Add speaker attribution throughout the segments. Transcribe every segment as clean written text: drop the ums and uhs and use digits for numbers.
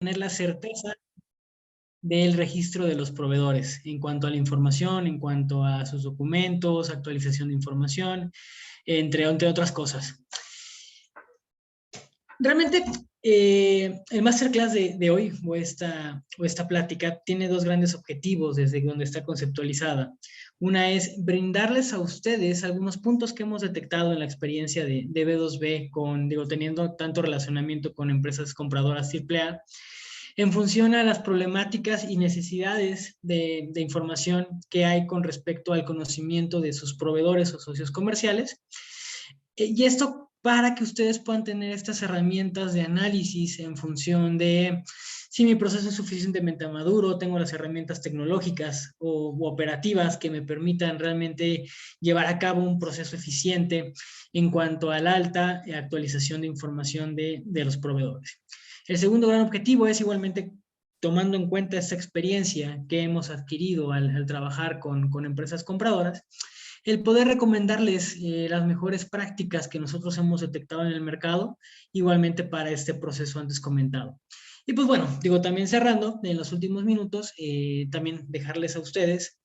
Speaker 1: tener la certeza del registro de los proveedores en cuanto a la información, en cuanto a sus documentos, actualización de información, entre otras cosas. Realmente, el masterclass de hoy o esta plática tiene dos grandes objetivos desde donde está conceptualizada. Una es brindarles a ustedes algunos puntos que hemos detectado en la experiencia de B2B teniendo tanto relacionamiento con empresas compradoras AAA, en función a las problemáticas y necesidades de información que hay con respecto al conocimiento de sus proveedores o socios comerciales. Y esto para que ustedes puedan tener estas herramientas de análisis en función de si mi proceso es suficientemente maduro, tengo las herramientas tecnológicas u operativas que me permitan realmente llevar a cabo un proceso eficiente en cuanto a la alta actualización de información de los proveedores. El segundo gran objetivo es igualmente, tomando en cuenta esta experiencia que hemos adquirido al trabajar con empresas compradoras, el poder recomendarles las mejores prácticas que nosotros hemos detectado en el mercado, igualmente para este proceso antes comentado. Y pues bueno, también cerrando, en los últimos minutos, también dejarles a ustedes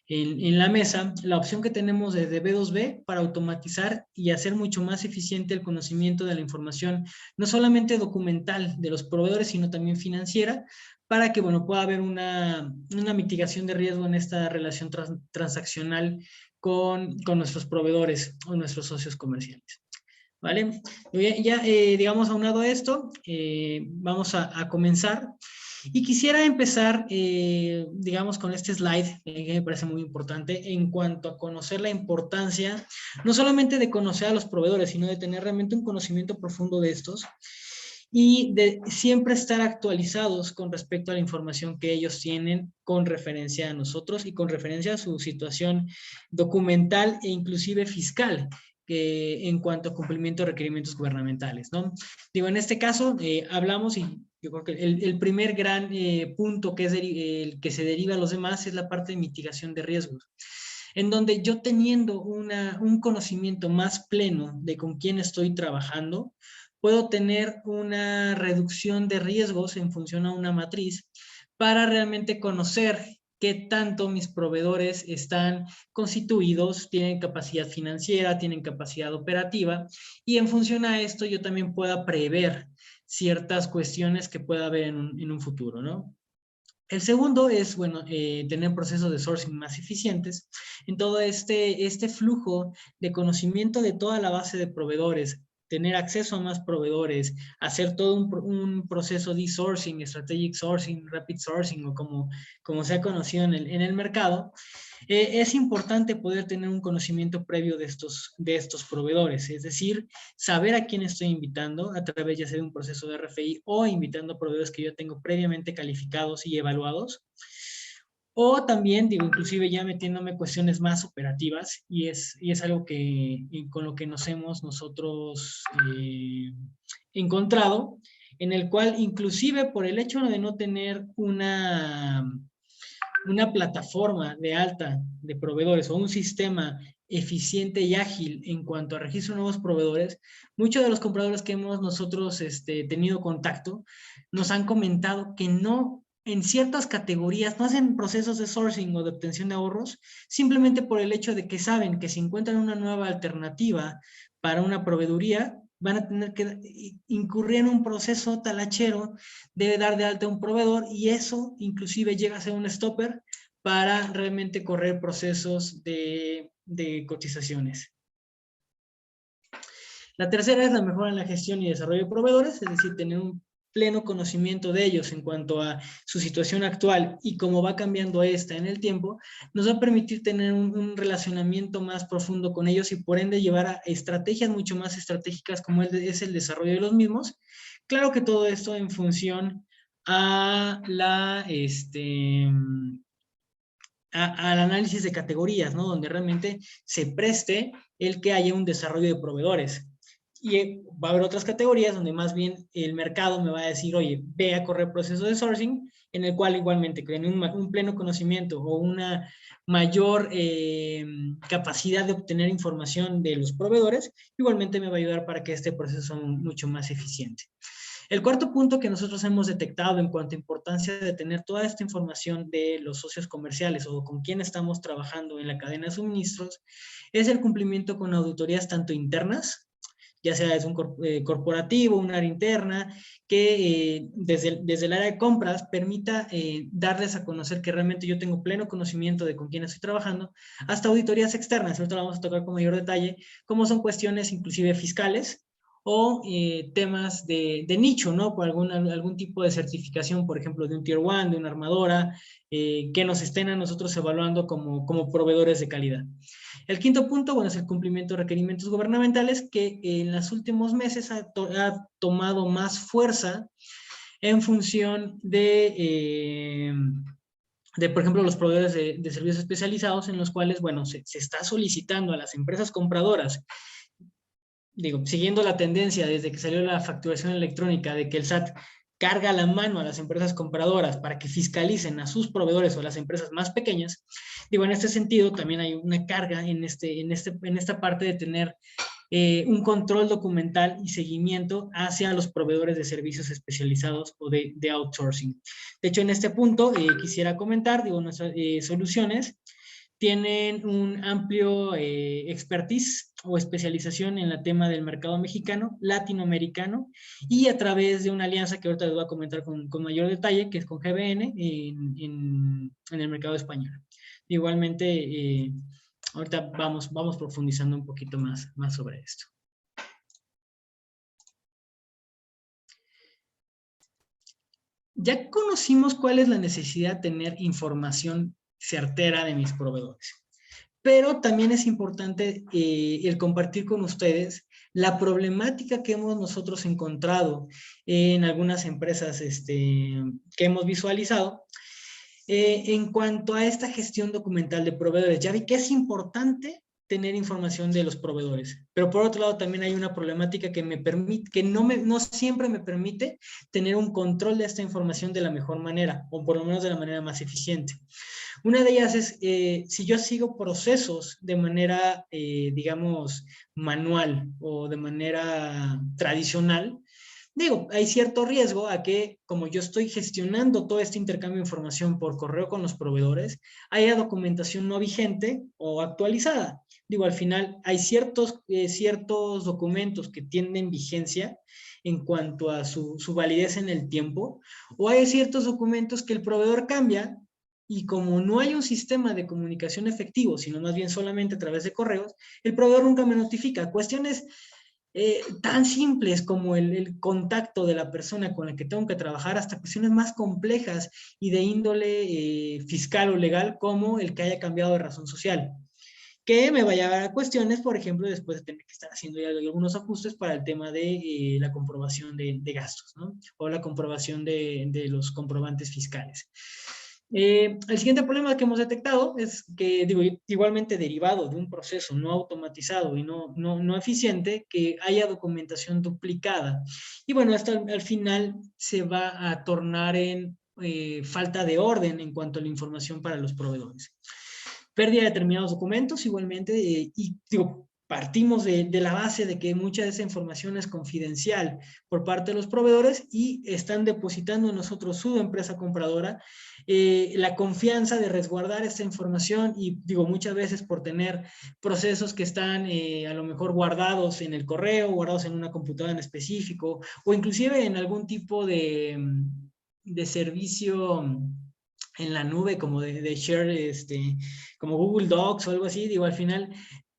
Speaker 1: en la mesa la opción que tenemos desde B2B para automatizar y hacer mucho más eficiente el conocimiento de la información, no solamente documental de los proveedores, sino también financiera, para que pueda haber una mitigación de riesgo en esta relación transaccional con nuestros proveedores o nuestros socios comerciales. ¿Vale? Ya, digamos, aunado a esto, vamos a comenzar. Y quisiera empezar, digamos, con este slide, que me parece muy importante, en cuanto a conocer la importancia, no solamente de conocer a los proveedores, sino de tener realmente un conocimiento profundo de estos y de siempre estar actualizados con respecto a la información que ellos tienen con referencia a nosotros y con referencia a su situación documental e inclusive fiscal, en cuanto a cumplimiento de requerimientos gubernamentales, ¿no? En este caso hablamos, y yo creo que el primer gran punto que es el que se deriva a los demás es la parte de mitigación de riesgos, en donde yo teniendo un conocimiento más pleno de con quién estoy trabajando, puedo tener una reducción de riesgos en función a una matriz para realmente conocer qué tanto mis proveedores están constituidos, tienen capacidad financiera, tienen capacidad operativa, y en función a esto yo también pueda prever ciertas cuestiones que pueda haber en un futuro, ¿no? El segundo es, tener procesos de sourcing más eficientes en todo este flujo de conocimiento de toda la base de proveedores, tener acceso a más proveedores, hacer todo un proceso de sourcing, strategic sourcing, rapid sourcing o como se ha conocido en el mercado. Es importante poder tener un conocimiento previo de estos proveedores, es decir, saber a quién estoy invitando a través ya sea de un proceso de RFI o invitando a proveedores que yo tengo previamente calificados y evaluados. O también, inclusive ya metiéndome cuestiones más operativas, y es algo con lo que nos hemos nosotros encontrado, en el cual inclusive por el hecho de no tener una plataforma de alta de proveedores o un sistema eficiente y ágil en cuanto a registro de nuevos proveedores, muchos de los compradores que hemos nosotros tenido contacto nos han comentado que no, en ciertas categorías, no hacen procesos de sourcing o de obtención de ahorros, simplemente por el hecho de que saben que si encuentran una nueva alternativa para una proveeduría, van a tener que incurrir en un proceso talachero de dar de alta a un proveedor, y eso inclusive llega a ser un stopper para realmente correr procesos de cotizaciones. La tercera es la mejora en la gestión y desarrollo de proveedores, es decir, tener un pleno conocimiento de ellos en cuanto a su situación actual y cómo va cambiando esta en el tiempo, nos va a permitir tener un relacionamiento más profundo con ellos y por ende llevar a estrategias mucho más estratégicas como es el desarrollo de los mismos. Claro que todo esto en función a al análisis de categorías, ¿no? Donde realmente se preste el que haya un desarrollo de proveedores. Y va a haber otras categorías donde más bien el mercado me va a decir, oye, ve a correr proceso de sourcing, en el cual igualmente con un pleno conocimiento o una mayor capacidad de obtener información de los proveedores, igualmente me va a ayudar para que este proceso sea mucho más eficiente. El cuarto punto que nosotros hemos detectado en cuanto a importancia de tener toda esta información de los socios comerciales o con quién estamos trabajando en la cadena de suministros es el cumplimiento con auditorías tanto internas, ya sea es un corporativo, un área interna, que desde el área de compras permita darles a conocer que realmente yo tengo pleno conocimiento de con quién estoy trabajando, hasta auditorías externas, ahorita lo vamos a tocar con mayor detalle, como son cuestiones inclusive fiscales, o temas de nicho, ¿no? Por algún tipo de certificación, por ejemplo, de un Tier 1, de una armadora, que nos estén a nosotros evaluando como proveedores de calidad. El quinto punto, bueno, es el cumplimiento de requerimientos gubernamentales que en los últimos meses ha tomado más fuerza en función por ejemplo, los proveedores de servicios especializados en los cuales, bueno, se está solicitando a las empresas compradoras, digo, siguiendo la tendencia desde que salió la facturación electrónica de que el SAT carga la mano a las empresas compradoras para que fiscalicen a sus proveedores o a las empresas más pequeñas. Digo, en este sentido también hay una carga en esta parte de tener un control documental y seguimiento hacia los proveedores de servicios especializados o de outsourcing. De hecho, en este punto quisiera comentar, digo, nuestras soluciones tienen un amplio expertise o especialización en el tema del mercado mexicano, latinoamericano, y a través de una alianza que ahorita les voy a comentar con mayor detalle, que es con GBN en el mercado español. Igualmente, ahorita vamos profundizando un poquito más sobre esto. Ya conocimos cuál es la necesidad de tener información certera de mis proveedores. Pero también es importante el compartir con ustedes la problemática que hemos nosotros encontrado en algunas empresas que hemos visualizado en cuanto a esta gestión documental de proveedores. Ya vi que es importante tener información de los proveedores, pero por otro lado también hay una problemática que me permite, que no siempre me permite tener un control de esta información de la mejor manera, o por lo menos de la manera más eficiente. Una de ellas es, si yo sigo procesos de manera, digamos, manual o de manera tradicional, digo, hay cierto riesgo a que, como yo estoy gestionando todo este intercambio de información por correo con los proveedores, haya documentación no vigente o actualizada. Digo, al final hay ciertos documentos que tienen vigencia en cuanto a su validez en el tiempo, o hay ciertos documentos que el proveedor cambia y como no hay un sistema de comunicación efectivo, sino más bien solamente a través de correos, el proveedor nunca me notifica. Cuestiones tan simples como el contacto de la persona con la que tengo que trabajar, hasta cuestiones más complejas y de índole fiscal o legal, como el que haya cambiado de razón social, que me va a llevar a cuestiones, por ejemplo, después de tener que estar haciendo ya algunos ajustes para el tema de la comprobación de gastos, ¿no? O la comprobación de los comprobantes fiscales. El siguiente problema que hemos detectado es que, digo, igualmente derivado de un proceso no automatizado y no eficiente, que haya documentación duplicada. Y bueno, esto al final se va a tornar en falta de orden en cuanto a la información para los proveedores. Pérdida de determinados documentos igualmente, y digo, partimos de la base de que mucha de esa información es confidencial por parte de los proveedores y están depositando en nosotros su empresa compradora la confianza de resguardar esta información y digo, muchas veces por tener procesos que están a lo mejor guardados en el correo, guardados en una computadora en específico o inclusive en algún tipo de servicio en la nube como de share, como Google Docs o algo así, digo, al final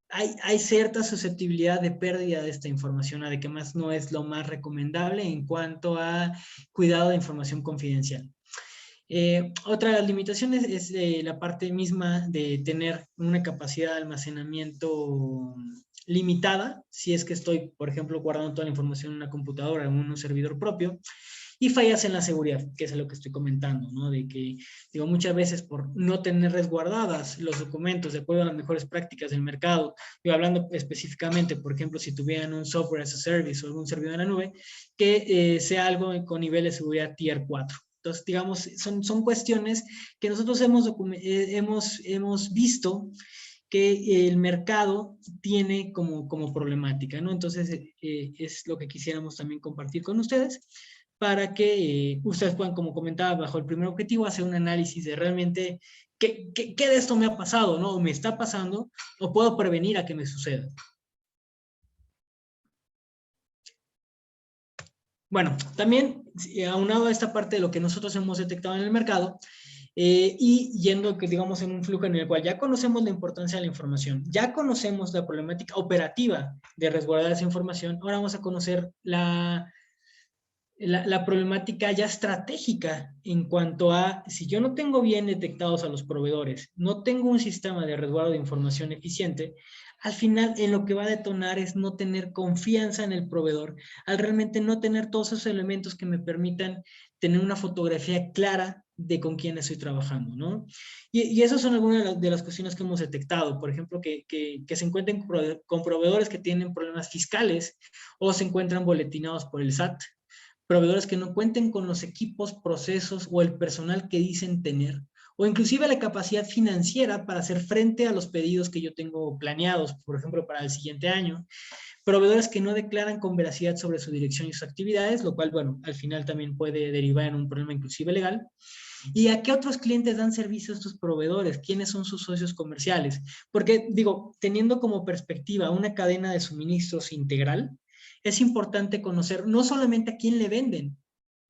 Speaker 1: hay cierta susceptibilidad de pérdida de esta información, a de que más no es lo más recomendable en cuanto a cuidado de información confidencial. Otra de las limitaciones es la parte misma de tener una capacidad de almacenamiento limitada, si es que estoy, por ejemplo, guardando toda la información en una computadora, en un servidor propio, y fallas en la seguridad, que es lo que estoy comentando, ¿no? De que, digo, muchas veces por no tener resguardadas los documentos de acuerdo a las mejores prácticas del mercado, yo hablando específicamente, por ejemplo, si tuvieran un software as a service o algún servidor en la nube, que sea algo con nivel de seguridad Tier 4. Entonces, digamos, son cuestiones que nosotros hemos visto que el mercado tiene como problemática, ¿no? Entonces, es lo que quisiéramos también compartir con ustedes. para que ustedes puedan, como comentaba, bajo el primer objetivo, hacer un análisis de realmente qué de esto me ha pasado, ¿no? O me está pasando, o puedo prevenir a que me suceda. Bueno, también aunado a esta parte de lo que nosotros hemos detectado en el mercado, y yendo, que digamos, en un flujo en el cual ya conocemos la importancia de la información, ya conocemos la problemática operativa de resguardar esa información, ahora vamos a conocer la problemática ya estratégica en cuanto a si yo no tengo bien detectados a los proveedores, no tengo un sistema de resguardo de información eficiente, al final en lo que va a detonar es no tener confianza en el proveedor, al realmente no tener todos esos elementos que me permitan tener una fotografía clara de con quién estoy trabajando, ¿no? Y esas son algunas de las cuestiones que hemos detectado, por ejemplo, que se encuentren con proveedores que tienen problemas fiscales o se encuentran boletinados por el SAT, proveedores que no cuenten con los equipos, procesos o el personal que dicen tener, o inclusive la capacidad financiera para hacer frente a los pedidos que yo tengo planeados, por ejemplo, para el siguiente año, proveedores que no declaran con veracidad sobre su dirección y sus actividades, lo cual, bueno, al final también puede derivar en un problema inclusive legal. ¿Y a qué otros clientes dan servicio estos proveedores? ¿Quiénes son sus socios comerciales? Porque, digo, teniendo como perspectiva una cadena de suministros integral, es importante conocer no solamente a quién le venden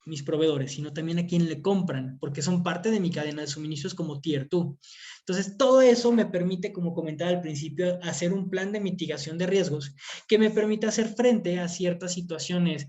Speaker 1: mis proveedores, sino también a quién le compran, porque son parte de mi cadena de suministros como Tier 2. Entonces, todo eso me permite, como comentaba al principio, hacer un plan de mitigación de riesgos que me permita hacer frente a ciertas situaciones,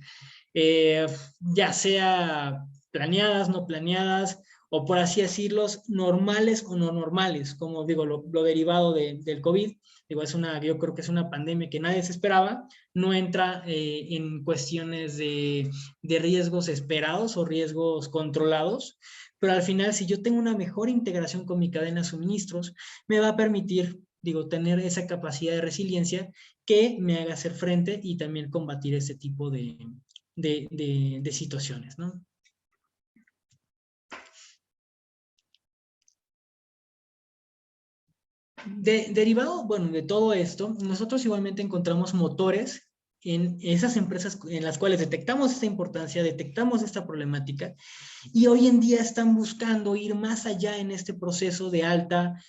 Speaker 1: ya sea planeadas, no planeadas, o por así decirlo, normales o no normales, como digo, lo derivado del COVID. Digo, yo creo que es una pandemia que nadie se esperaba, no entra en cuestiones de riesgos esperados o riesgos controlados, pero al final, si yo tengo una mejor integración con mi cadena de suministros, me va a permitir, digo, tener esa capacidad de resiliencia que me haga hacer frente y también combatir ese tipo de situaciones, ¿no? Derivado, bueno, de todo esto, nosotros igualmente encontramos motores en esas empresas en las cuales detectamos esta importancia, detectamos esta problemática, y hoy en día están buscando ir más allá en este proceso de alta,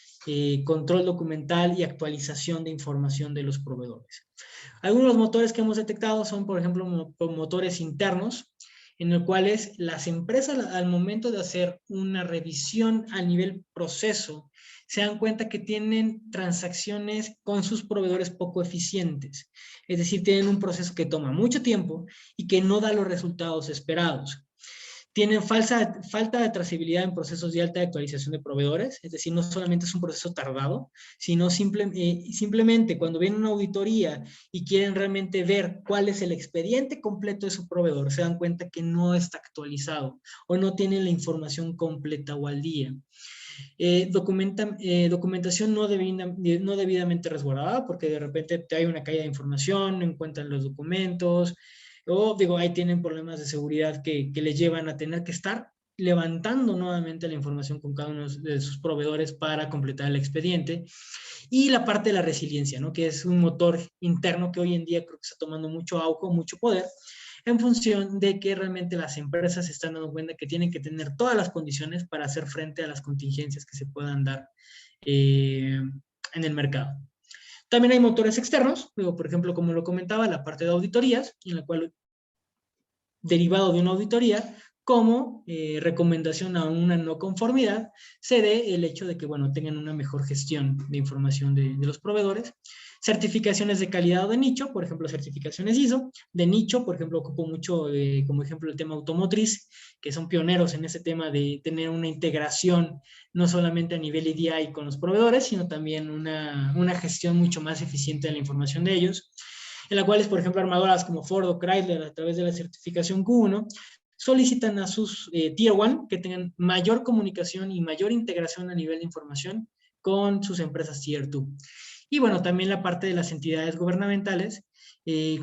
Speaker 1: control documental y actualización de información de los proveedores. Algunos motores que hemos detectado son, por ejemplo, motores internos, en los cuales las empresas al momento de hacer una revisión a nivel proceso, se dan cuenta que tienen transacciones con sus proveedores poco eficientes. Es decir, tienen un proceso que toma mucho tiempo y que no da los resultados esperados. Tienen falta de trazabilidad en procesos de alta actualización de proveedores, es decir, no solamente es un proceso tardado, sino simplemente cuando viene una auditoría y quieren realmente ver cuál es el expediente completo de su proveedor, se dan cuenta que no está actualizado o no tienen la información completa o al día. Documentación no debidamente resguardada, porque de repente hay una caída de información, no encuentran los documentos, o digo, ahí tienen problemas de seguridad que les llevan a tener que estar levantando nuevamente la información con cada uno de sus proveedores para completar el expediente. Y la parte de la resiliencia, ¿no? Que es un motor interno que hoy en día creo que está tomando mucho auge, mucho poder, en función de que realmente las empresas se están dando cuenta que tienen que tener todas las condiciones para hacer frente a las contingencias que se puedan dar en el mercado. También hay motores externos, digo, por ejemplo, como lo comentaba, la parte de auditorías, en la cual, derivado de una auditoría, como recomendación a una no conformidad, se dé el hecho de que, bueno, tengan una mejor gestión de información de los proveedores. Certificaciones de calidad o de nicho, por ejemplo, certificaciones ISO. De nicho, por ejemplo, ocupo mucho como ejemplo el tema automotriz, que son pioneros en ese tema de tener una integración no solamente a nivel EDI con los proveedores, sino también una gestión mucho más eficiente de la información de ellos, en la cual, por ejemplo, armadoras como Ford o Chrysler, a través de la certificación Q1, solicitan a sus Tier 1 que tengan mayor comunicación y mayor integración a nivel de información con sus empresas Tier 2. Y bueno, también la parte de las entidades gubernamentales,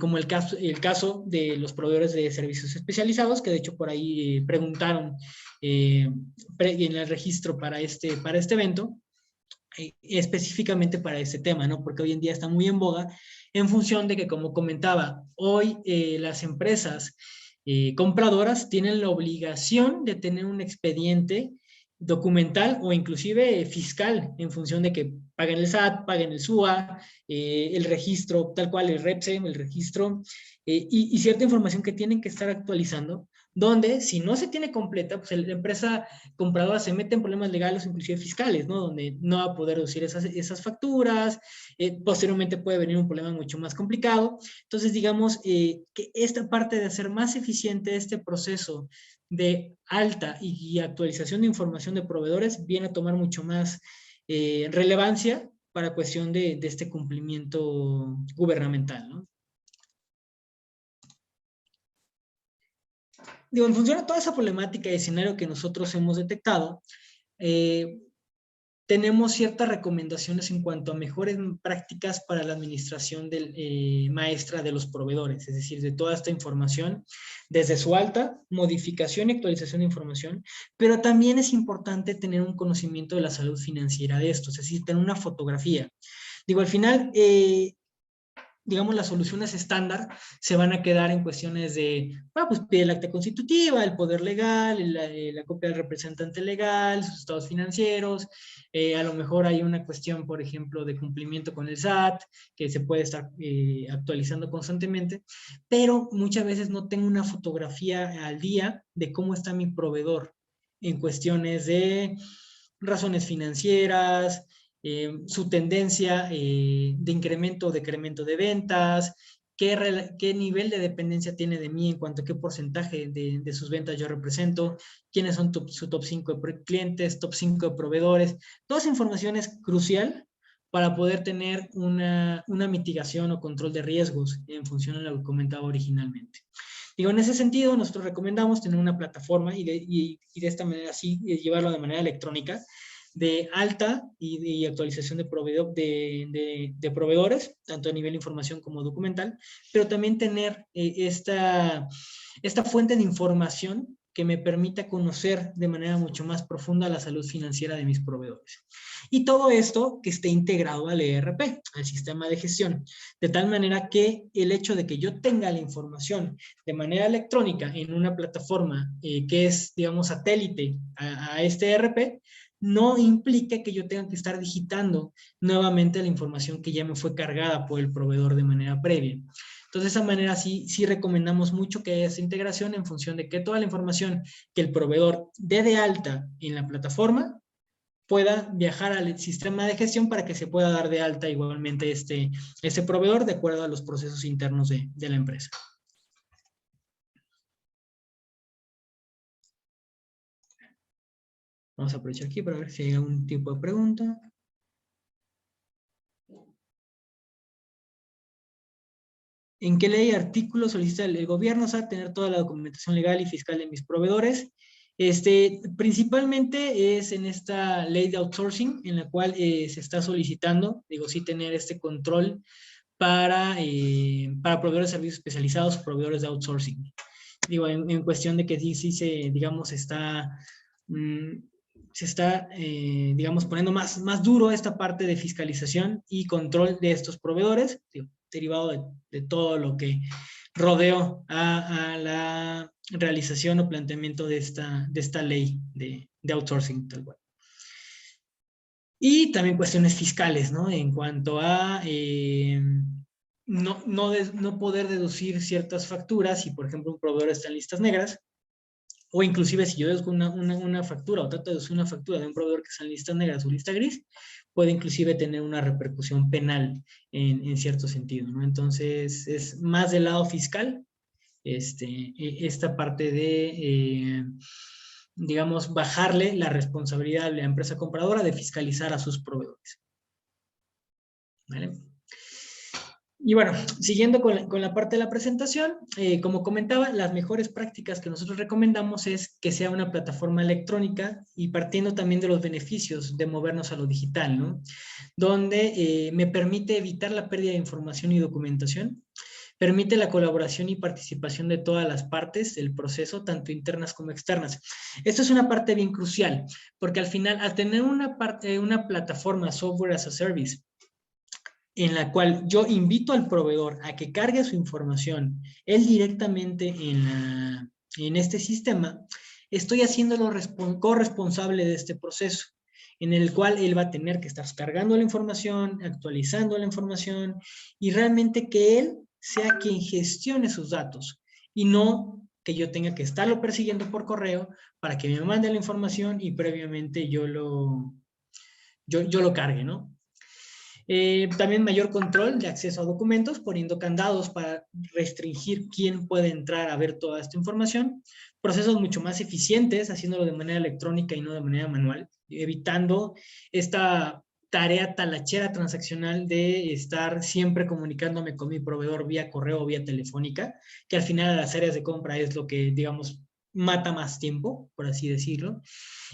Speaker 1: como el caso de los proveedores de servicios especializados, que de hecho por ahí preguntaron en el registro para este evento, específicamente para este tema, ¿no? Porque hoy en día está muy en boga en función de que, como comentaba, hoy las empresas compradoras tienen la obligación de tener un expediente documental o inclusive fiscal en función de que paguen el SAT, paguen el SUA, el registro, tal cual, el REPSE, el registro, y cierta información que tienen que estar actualizando, donde si no se tiene completa, pues la empresa compradora se mete en problemas legales o inclusive fiscales, ¿no? Donde no va a poder reducir esas facturas, posteriormente puede venir un problema mucho más complicado. Entonces, digamos que esta parte de hacer más eficiente este proceso de alta y actualización de información de proveedores viene a tomar mucho más relevancia para cuestión de este cumplimiento gubernamental, ¿no? Digo, en función de toda esa problemática y escenario que nosotros hemos detectado, eh, tenemos ciertas recomendaciones en cuanto a mejores prácticas para la administración maestra de los proveedores, es decir, de toda esta información, desde su alta, modificación y actualización de información, pero también es importante tener un conocimiento de la salud financiera de esto, es decir, tener una fotografía. Digo, al final, digamos, las soluciones estándar se van a quedar en cuestiones de, bueno, pues pide el acta constitutiva, el poder legal, la copia del representante legal, sus estados financieros, a lo mejor hay una cuestión, por ejemplo, de cumplimiento con el SAT, que se puede estar actualizando constantemente, pero muchas veces no tengo una fotografía al día de cómo está mi proveedor en cuestiones de razones financieras, su tendencia de incremento o decremento de ventas, qué nivel de dependencia tiene de mí en cuanto a qué porcentaje de sus ventas yo represento, quiénes son su top 5 de clientes, top 5 de proveedores. Toda esa información es crucial para poder tener una mitigación o control de riesgos en función de lo que comentaba originalmente. Digo, en ese sentido, nosotros recomendamos tener una plataforma y de esta manera sí llevarlo de manera electrónica, de alta y actualización de proveedores, tanto a nivel de información como documental, pero también tener esta fuente de información que me permita conocer de manera mucho más profunda la salud financiera de mis proveedores. Y todo esto que esté integrado al ERP, al sistema de gestión, de tal manera que el hecho de que yo tenga la información de manera electrónica en una plataforma que es, digamos, satélite a este ERP, no implica que yo tenga que estar digitando nuevamente la información que ya me fue cargada por el proveedor de manera previa. Entonces, de esa manera sí recomendamos mucho que haya esa integración en función de que toda la información que el proveedor dé de alta en la plataforma pueda viajar al sistema de gestión para que se pueda dar de alta igualmente ese proveedor de acuerdo a los procesos internos de la empresa. Vamos a aprovechar aquí para ver si hay algún tipo de pregunta. ¿En qué ley artículo solicita el gobierno tener toda la documentación legal y fiscal de mis proveedores? Principalmente es en esta ley de outsourcing en la cual se está solicitando, digo, sí tener este control para proveedores de servicios especializados, proveedores de outsourcing. Digo, en cuestión de que sí se, digamos, se está, digamos, poniendo más duro esta parte de fiscalización y control de estos proveedores, digo, derivado de todo lo que rodeó a la realización o planteamiento de esta ley de outsourcing, tal cual. Y también cuestiones fiscales, ¿no? En cuanto a no poder deducir ciertas facturas si, por ejemplo, un proveedor está en listas negras, o inclusive si yo deduzco una factura o trato de deducir una factura de un proveedor que está en listas negras o lista gris, puede inclusive tener una repercusión penal en cierto sentido, ¿no? Entonces, es más del lado fiscal, esta parte de, digamos, bajarle la responsabilidad a la empresa compradora de fiscalizar a sus proveedores. ¿Vale? Y bueno, siguiendo con la parte de la presentación, como comentaba, las mejores prácticas que nosotros recomendamos es que sea una plataforma electrónica y partiendo también de los beneficios de movernos a lo digital, ¿no? Donde me permite evitar la pérdida de información y documentación, permite la colaboración y participación de todas las partes del proceso, tanto internas como externas. Esto es una parte bien crucial, porque al final, al tener una plataforma software as a service, en la cual yo invito al proveedor a que cargue su información él directamente en este sistema, estoy haciéndolo corresponsable de este proceso, en el cual él va a tener que estar cargando la información, actualizando la información, y realmente que él sea quien gestione sus datos, y no que yo tenga que estarlo persiguiendo por correo para que me mande la información y previamente yo lo cargue, ¿no? También mayor control de acceso a documentos, poniendo candados para restringir quién puede entrar a ver toda esta información. Procesos mucho más eficientes, haciéndolo de manera electrónica y no de manera manual, evitando esta tarea talachera transaccional de estar siempre comunicándome con mi proveedor vía correo o vía telefónica, que al final las áreas de compra es lo que, digamos, mata más tiempo, por así decirlo.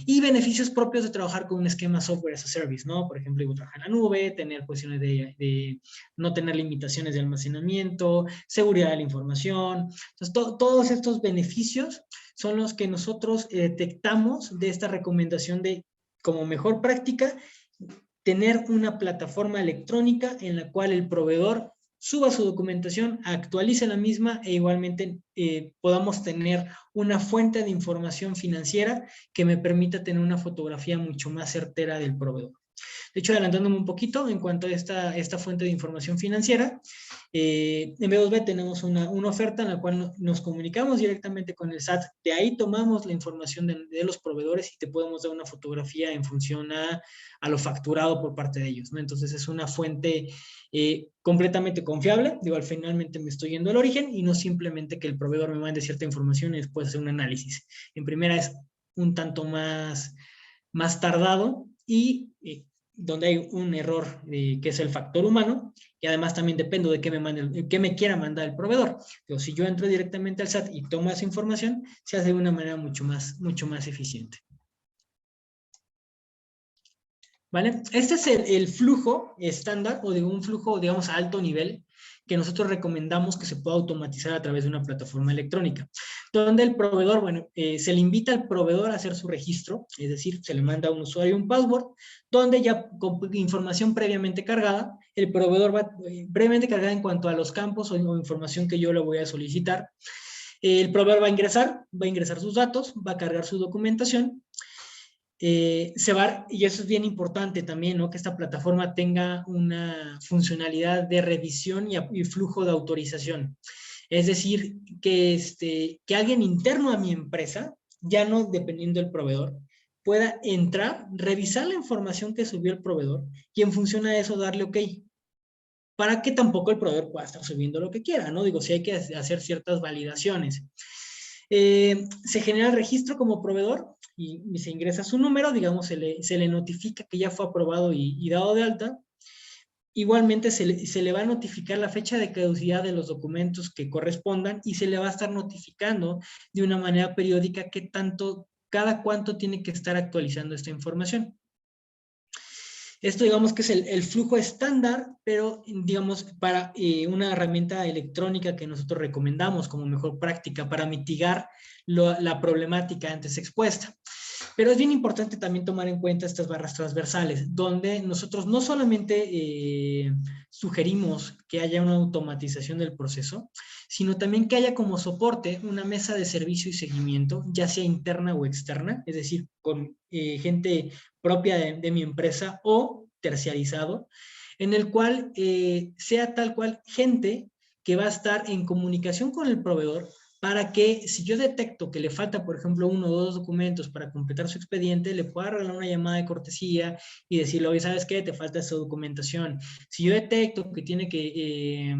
Speaker 1: Y beneficios propios de trabajar con un esquema software as a service, ¿no? Por ejemplo, trabajar en la nube, tener cuestiones de no tener limitaciones de almacenamiento, seguridad de la información. Entonces, todos estos beneficios son los que nosotros detectamos de esta recomendación de, como mejor práctica, tener una plataforma electrónica en la cual el proveedor suba su documentación, actualice la misma e igualmente podamos tener una fuente de información financiera que me permita tener una fotografía mucho más certera del proveedor. De hecho, adelantándome un poquito en cuanto a esta fuente de información financiera, en B2B tenemos una oferta en la cual nos comunicamos directamente con el SAT. De ahí tomamos la información de los proveedores y te podemos dar una fotografía en función a lo facturado por parte de ellos, ¿no? Entonces es una fuente completamente confiable. Digo, al finalmente me estoy yendo al origen y no simplemente que el proveedor me mande cierta información y después hacer un análisis. En primera es un tanto más tardado y donde hay un error que es el factor humano, y además también dependo de qué me quiera mandar el proveedor. Pero si yo entro directamente al SAT y tomo esa información, se hace de una manera mucho más eficiente. ¿Vale? Este es el flujo estándar o de un flujo, digamos, a alto nivel que nosotros recomendamos que se pueda automatizar a través de una plataforma electrónica, donde el proveedor, bueno, se le invita al proveedor a hacer su registro, es decir, se le manda a un usuario un password, donde ya con información previamente cargada, el proveedor va previamente cargada en cuanto a los campos o información que yo le voy a solicitar. El proveedor va a ingresar sus datos, va a cargar su documentación, y eso es bien importante también, ¿no? Que esta plataforma tenga una funcionalidad de revisión y flujo de autorización. Es decir, que alguien interno a mi empresa, ya no dependiendo del proveedor, pueda entrar, revisar la información que subió el proveedor y en función a eso darle OK, para que tampoco el proveedor pueda estar subiendo lo que quiera, ¿no? Digo, si hay que hacer ciertas validaciones. Se genera el registro como proveedor y se ingresa su número, digamos, se le notifica que ya fue aprobado y dado de alta. Igualmente se le va a notificar la fecha de caducidad de los documentos que correspondan y se le va a estar notificando de una manera periódica cada cuánto tiene que estar actualizando esta información. Esto digamos que es el flujo estándar, pero digamos para una herramienta electrónica que nosotros recomendamos como mejor práctica para mitigar la problemática antes expuesta. Pero es bien importante también tomar en cuenta estas barras transversales, donde nosotros no solamente sugerimos que haya una automatización del proceso, sino también que haya como soporte una mesa de servicio y seguimiento, ya sea interna o externa, es decir, con gente propia de mi empresa o terciarizado, en el cual sea tal cual gente que va a estar en comunicación con el proveedor para que si yo detecto que le falta, por ejemplo, 1 o 2 documentos para completar su expediente, le pueda regalar una llamada de cortesía y decirle, oye, ¿sabes qué? Te falta esa documentación. Si yo detecto que tiene que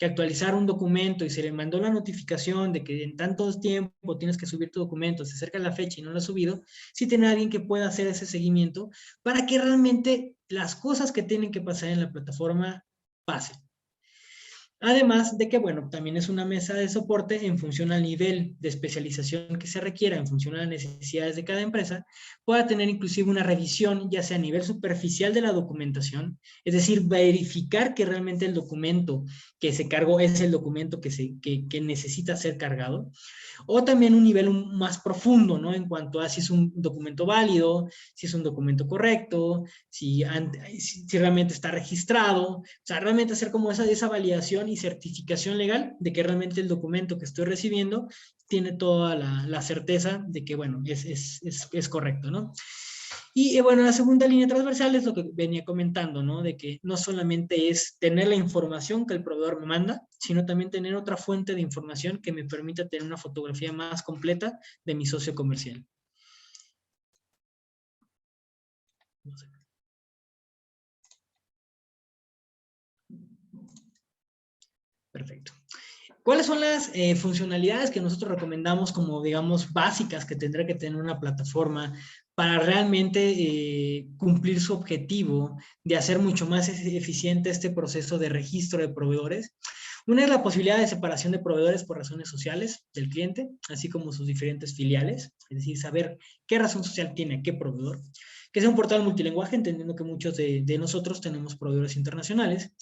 Speaker 1: actualizar un documento y se le mandó la notificación de que en tanto tiempo tienes que subir tu documento, se acerca la fecha y no lo ha subido, sí tiene alguien que pueda hacer ese seguimiento para que realmente las cosas que tienen que pasar en la plataforma pasen. Además de que, bueno, también es una mesa de soporte en función al nivel de especialización que se requiera, en función a las necesidades de cada empresa, pueda tener inclusive una revisión, ya sea a nivel superficial de la documentación, es decir, verificar que realmente el documento que se cargó es el documento que necesita ser cargado, o también un nivel más profundo, ¿no? En cuanto a si es un documento válido, si es un documento correcto, si realmente está registrado, o sea, realmente hacer como esa validación y certificación legal de que realmente el documento que estoy recibiendo tiene toda la certeza de que, bueno, es correcto, ¿no? Y bueno, la segunda línea transversal es lo que venía comentando, ¿no? De que no solamente es tener la información que el proveedor me manda, sino también tener otra fuente de información que me permita tener una fotografía más completa de mi socio comercial. Perfecto. ¿Cuáles son las funcionalidades que nosotros recomendamos como, digamos, básicas que tendrá que tener una plataforma para realmente cumplir su objetivo de hacer mucho más eficiente este proceso de registro de proveedores? Una es la posibilidad de separación de proveedores por razones sociales del cliente, así como sus diferentes filiales, es decir, saber qué razón social tiene qué proveedor. Que sea un portal multilingüe, entendiendo que muchos de nosotros tenemos proveedores internacionales.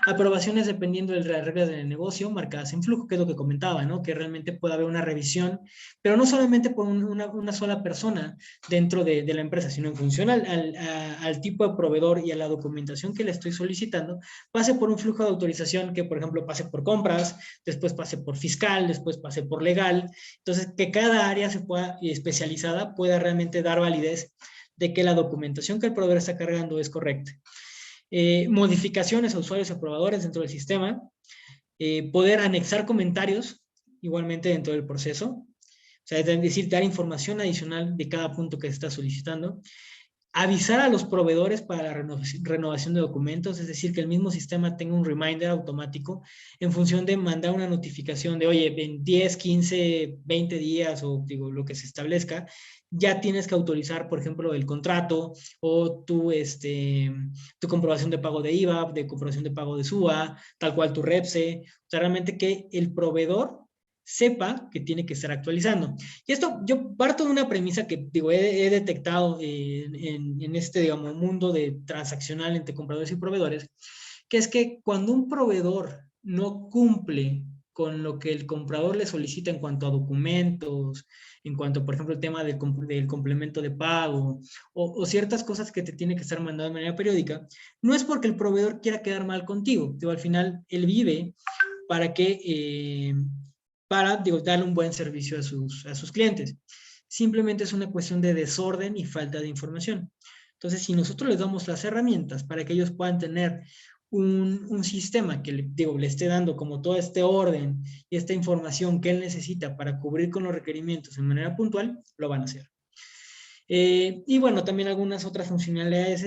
Speaker 1: Aprobaciones dependiendo de las reglas del negocio marcadas en flujo, que es lo que comentaba, ¿no? Que realmente pueda haber una revisión, pero no solamente por una sola persona dentro de la empresa, sino en función al tipo de proveedor y a la documentación que le estoy solicitando, pase por un flujo de autorización que, por ejemplo, pase por compras, después pase por fiscal, después pase por legal. Entonces, que cada área se pueda especializada pueda realmente dar validez de que la documentación que el proveedor está cargando es correcta. Modificaciones a usuarios y probadores dentro del sistema, poder anexar comentarios igualmente dentro del proceso, o sea, es decir, dar información adicional de cada punto que se está solicitando, avisar a los proveedores para la renovación de documentos, es decir, que el mismo sistema tenga un reminder automático en función de mandar una notificación de, oye, en 10, 15, 20 días o digo, lo que se establezca, ya tienes que autorizar, por ejemplo, el contrato o tu comprobación de pago de IVA, de comprobación de pago de SUA, tal cual tu REPSE, o sea, realmente que el proveedor sepa que tiene que estar actualizando. Y esto, yo parto de una premisa que, digo, he detectado en este, digamos, mundo de transaccional entre compradores y proveedores, que es que cuando un proveedor no cumple con lo que el comprador le solicita en cuanto a documentos, en cuanto, por ejemplo, el tema del complemento de pago o ciertas cosas que te tiene que estar mandando de manera periódica, no es porque el proveedor quiera quedar mal contigo. Digo, al final, él vive para que digo, darle un buen servicio a sus clientes. Simplemente es una cuestión de desorden y falta de información. Entonces, si nosotros les damos las herramientas para que ellos puedan tener un sistema que le esté dando como todo este orden y esta información que él necesita para cubrir con los requerimientos de manera puntual, lo van a hacer. Y bueno, también algunas otras funcionalidades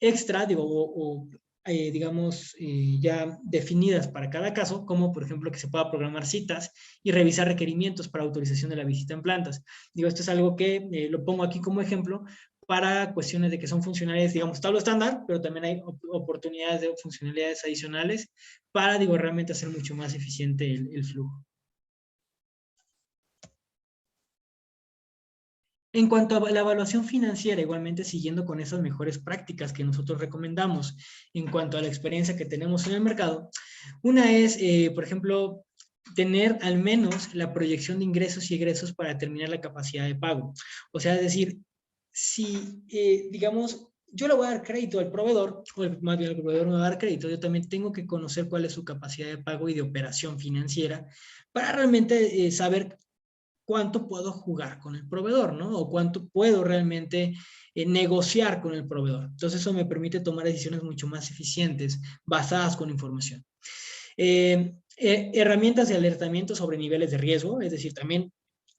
Speaker 1: extra, digo, digamos, ya definidas para cada caso, como por ejemplo que se pueda programar citas y revisar requerimientos para autorización de la visita en plantas. Digo, esto es algo que lo pongo aquí como ejemplo para cuestiones de que son funcionalidades, digamos, tablo estándar, pero también hay oportunidades de funcionalidades adicionales para, digo, realmente hacer mucho más eficiente el flujo. En cuanto a la evaluación financiera, igualmente siguiendo con esas mejores prácticas que nosotros recomendamos en cuanto a la experiencia que tenemos en el mercado, una es, por ejemplo, tener al menos la proyección de ingresos y egresos para determinar la capacidad de pago. O sea, es decir, si, digamos, yo le voy a dar crédito al proveedor, o más bien el proveedor me va a dar crédito, yo también tengo que conocer cuál es su capacidad de pago y de operación financiera para realmente saber cuánto puedo jugar con el proveedor, ¿no? O cuánto puedo realmente negociar con el proveedor. Entonces eso me permite tomar decisiones mucho más eficientes basadas con información. Herramientas de alertamiento sobre niveles de riesgo, es decir, también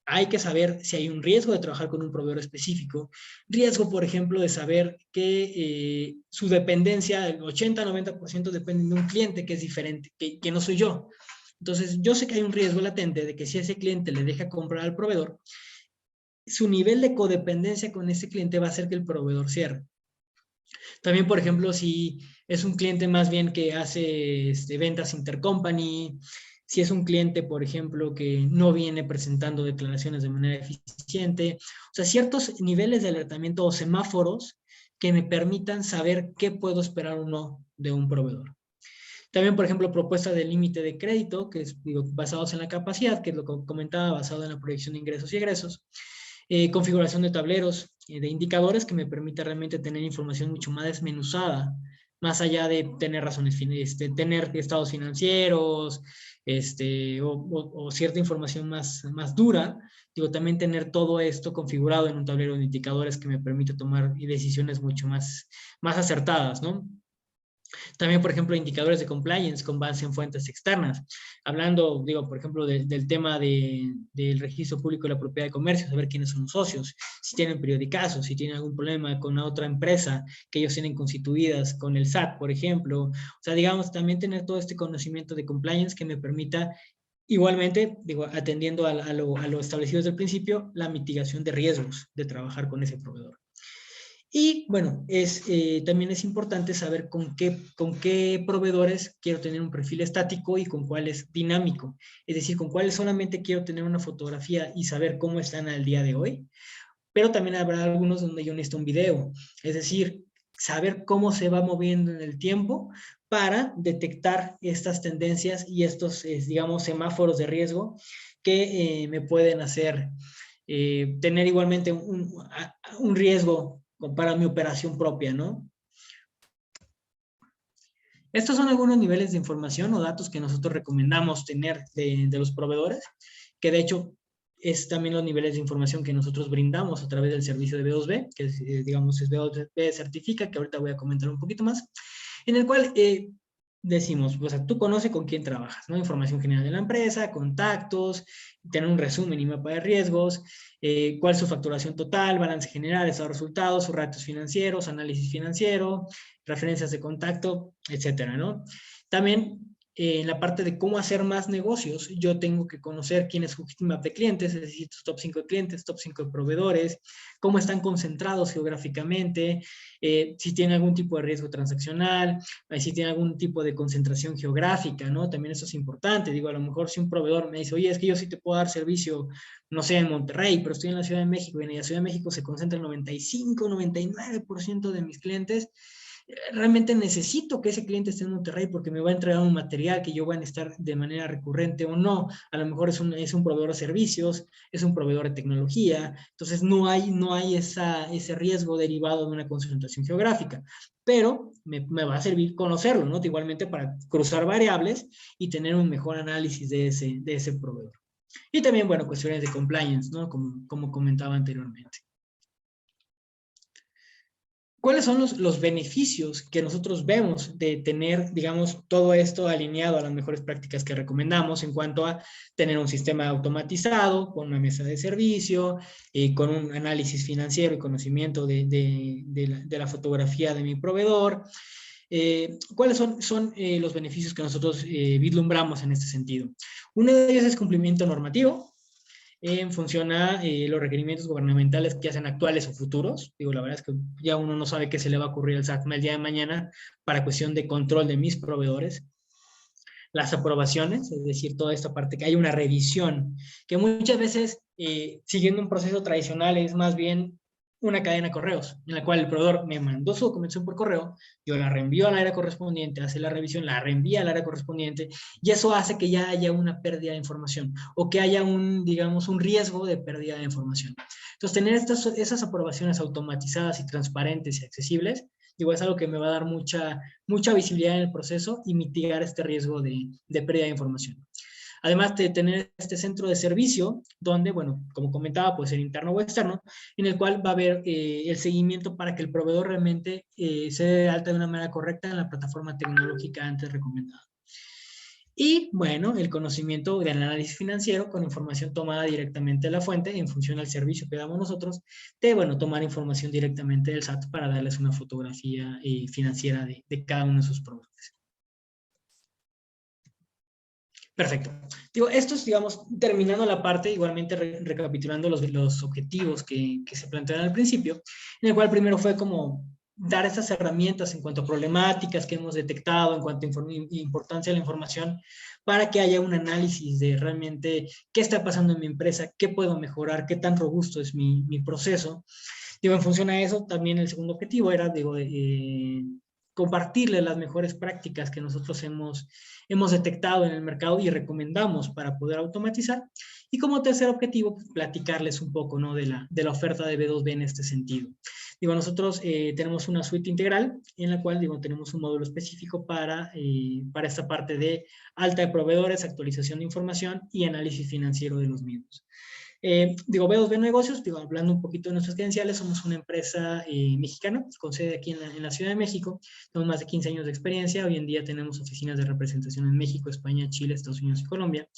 Speaker 1: hay que saber si hay un riesgo de trabajar con un proveedor específico. Riesgo, por ejemplo, de saber que su dependencia, el 80-90% depende de un cliente que es diferente, que no soy yo. Entonces, yo sé que hay un riesgo latente de que si ese cliente le deja comprar al proveedor, su nivel de codependencia con ese cliente va a hacer que el proveedor cierre. También, por ejemplo, si es un cliente más bien que hace ventas intercompany, si es un cliente, por ejemplo, que no viene presentando declaraciones de manera eficiente, o sea, ciertos niveles de alertamiento o semáforos que me permitan saber qué puedo esperar o no de un proveedor. También, por ejemplo, propuesta de límite de crédito, que es digo, basados en la capacidad, que es lo que comentaba, basado en la proyección de ingresos y egresos. Configuración de tableros, de indicadores que me permita realmente tener información mucho más desmenuzada, más allá de tener razones, tener estados financieros, o cierta información más dura, digo, también tener todo esto configurado en un tablero de indicadores que me permite tomar decisiones mucho más acertadas, ¿no? También, por ejemplo, indicadores de compliance con base en fuentes externas. Hablando, digo, por ejemplo, del tema del registro público de la propiedad de comercio, saber quiénes son los socios, si tienen periodicazos, si tienen algún problema con la otra empresa que ellos tienen constituidas con el SAT, por ejemplo. O sea, digamos, también tener todo este conocimiento de compliance que me permita igualmente, digo, atendiendo a lo establecido desde el principio, la mitigación de riesgos de trabajar con ese proveedor. Y bueno, también es importante saber con qué proveedores quiero tener un perfil estático y con cuáles dinámico. Es decir, con cuáles solamente quiero tener una fotografía y saber cómo están al día de hoy. Pero también habrá algunos donde yo necesito un video. Es decir, saber cómo se va moviendo en el tiempo para detectar estas tendencias y estos, digamos, semáforos de riesgo que me pueden hacer tener igualmente un riesgo para mi operación propia, ¿no? Estos son algunos niveles de información o datos que nosotros recomendamos tener de los proveedores, que de hecho es también los niveles de información que nosotros brindamos a través del servicio de B2B, que es, digamos es B2B Certifica, que ahorita voy a comentar un poquito más, en el cual decimos, o sea, tú conoces con quién trabajas, ¿no? Información general de la empresa, contactos, tener un resumen y mapa de riesgos, cuál es su facturación total, balance general, estado de resultados, sus ratios financieros, análisis financiero, referencias de contacto, etcétera, ¿no? También en la parte de cómo hacer más negocios, yo tengo que conocer quién es su heatmap de clientes, es decir, tus top 5 de clientes, top 5 de proveedores, cómo están concentrados geográficamente, si tienen algún tipo de riesgo transaccional, si tiene algún tipo de concentración geográfica, ¿no? También eso es importante. Digo, a lo mejor si un proveedor me dice, oye, es que yo sí te puedo dar servicio, no sé, en Monterrey, pero estoy en la Ciudad de México y en la Ciudad de México se concentra el 95, 99% de mis clientes, realmente necesito que ese cliente esté en Monterrey porque me va a entregar un material que yo voy a necesitar de manera recurrente o no. A lo mejor es un proveedor de servicios, es un proveedor de tecnología, entonces no hay ese riesgo derivado de una concentración geográfica, pero me va a servir conocerlo, ¿no? Igualmente para cruzar variables y tener un mejor análisis de ese proveedor. Y también, bueno, cuestiones de compliance, ¿no? Como comentaba anteriormente. ¿Cuáles son los beneficios que nosotros vemos de tener, digamos, todo esto alineado a las mejores prácticas que recomendamos en cuanto a tener un sistema automatizado, con una mesa de servicio, con un análisis financiero y conocimiento de la fotografía de mi proveedor? ¿Cuáles son los beneficios que nosotros vislumbramos en este sentido? Uno de ellos es cumplimiento normativo, en función a los requerimientos gubernamentales que hacen actuales o futuros. Digo, la verdad es que ya uno no sabe qué se le va a ocurrir al SACMA el día de mañana para cuestión de control de mis proveedores. Las aprobaciones, es decir, toda esta parte, que hay una revisión, que muchas veces, siguiendo un proceso tradicional, es más bien una cadena de correos, en la cual el proveedor me mandó su documentación por correo, yo la reenvío al área correspondiente, hace la revisión, la reenvía al área correspondiente, y eso hace que ya haya una pérdida de información, o que haya digamos, un riesgo de pérdida de información. Entonces, tener esas aprobaciones automatizadas y transparentes y accesibles, digo, es algo que me va a dar mucha visibilidad en el proceso y mitigar este riesgo de pérdida de información. Además de tener este centro de servicio, donde, bueno, como comentaba, puede ser interno o externo, en el cual va a haber el seguimiento para que el proveedor realmente se dé de alta de una manera correcta en la plataforma tecnológica antes recomendada. Y bueno, el conocimiento del análisis financiero con información tomada directamente de la fuente en función al servicio que damos nosotros, de, bueno, tomar información directamente del SAT para darles una fotografía financiera de cada uno de sus proveedores. Perfecto. Digo, esto es, digamos, terminando la parte, igualmente recapitulando los objetivos que se plantearon al principio, en el cual primero fue como dar esas herramientas en cuanto a problemáticas que hemos detectado, en cuanto a importancia de la información, para que haya un análisis de realmente qué está pasando en mi empresa, qué puedo mejorar, qué tan robusto es mi proceso. Digo, en función a eso, también el segundo objetivo era, digo, compartirle las mejores prácticas que nosotros hemos detectado en el mercado y recomendamos para poder automatizar. Y como tercer objetivo, pues, platicarles un poco, ¿no?, de la oferta de B2B en este sentido. Digo, nosotros tenemos una suite integral en la cual, digo, tenemos un módulo específico para esta parte de alta de proveedores, actualización de información y análisis financiero de los mismos. Digo, B2B Negocios, digo, hablando un poquito de nuestras credenciales, somos una empresa mexicana con sede aquí en la Ciudad de México. Tenemos más de 15 años de experiencia. Hoy en día tenemos oficinas de representación en México, España, Chile, Estados Unidos y Colombia.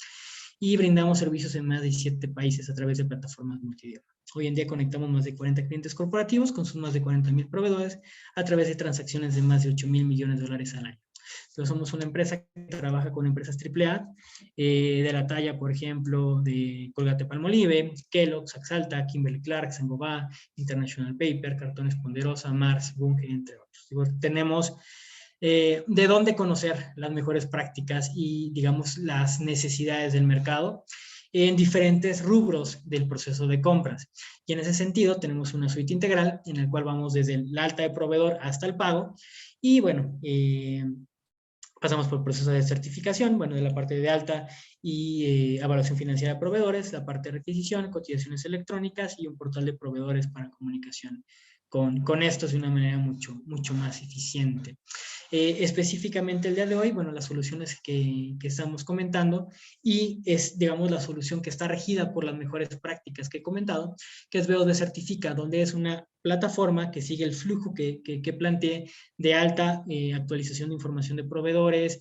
Speaker 1: Y brindamos servicios en más de 7 países a través de plataformas multidioma. Hoy en día conectamos más de 40 clientes corporativos con sus más de 40,000 proveedores a través de transacciones de más de 8,000 millones de dólares al año. Entonces, somos una empresa que trabaja con empresas AAA, de la talla, por ejemplo, de Colgate-Palmolive, Kellogg's, Axalta, Kimberly-Clark, Saint-Gobain, International Paper, Cartones Ponderosa, Mars, Bunge, entre otros. Digo, tenemos de dónde conocer las mejores prácticas y, digamos, las necesidades del mercado en diferentes rubros del proceso de compras. Y en ese sentido tenemos una suite integral en la cual vamos desde el alta de proveedor hasta el pago. Y bueno, pasamos por el proceso de certificación, bueno, de la parte de alta y evaluación financiera de proveedores, la parte de requisición, cotizaciones electrónicas y un portal de proveedores para comunicación con estos de una manera mucho más eficiente. Específicamente el día de hoy, bueno, las soluciones que estamos comentando y es, digamos, la solución que está regida por las mejores prácticas que he comentado, que es B2B Certifica, donde es una plataforma que sigue el flujo que planteé de alta actualización de información de proveedores.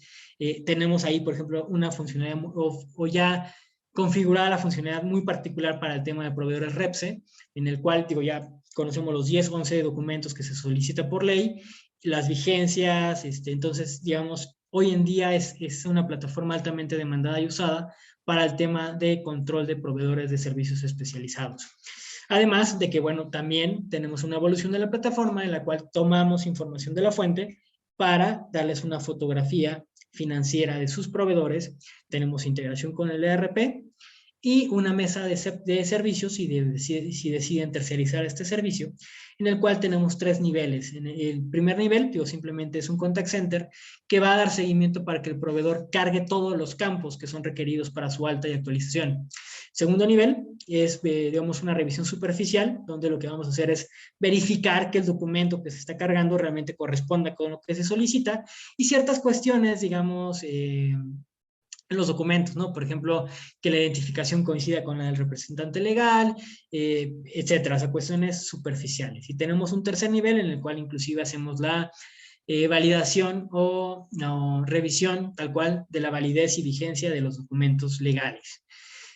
Speaker 1: Tenemos ahí, por ejemplo, una funcionalidad o ya configurada la funcionalidad muy particular para el tema de proveedores REPSE, en el cual, digo, ya conocemos los 10, 11 documentos que se solicita por ley, las vigencias, entonces, digamos, hoy en día es una plataforma altamente demandada y usada para el tema de control de proveedores de servicios especializados. Además de que, bueno, también tenemos una evolución de la plataforma en la cual tomamos información de la fuente para darles una fotografía financiera de sus proveedores. Tenemos integración con el ERP y una mesa de servicios si deciden tercerizar este servicio, en el cual tenemos 3 niveles. En el primer nivel, digo, simplemente es un contact center que va a dar seguimiento para que el proveedor cargue todos los campos que son requeridos para su alta y actualización. Segundo nivel es, digamos, una revisión superficial, donde lo que vamos a hacer es verificar que el documento que se está cargando realmente corresponda con lo que se solicita y ciertas cuestiones, digamos, en los documentos, ¿no? Por ejemplo, que la identificación coincida con la del representante legal, etcétera, o sea, cuestiones superficiales. Y tenemos un tercer nivel en el cual inclusive hacemos la validación o revisión tal cual de la validez y vigencia de los documentos legales.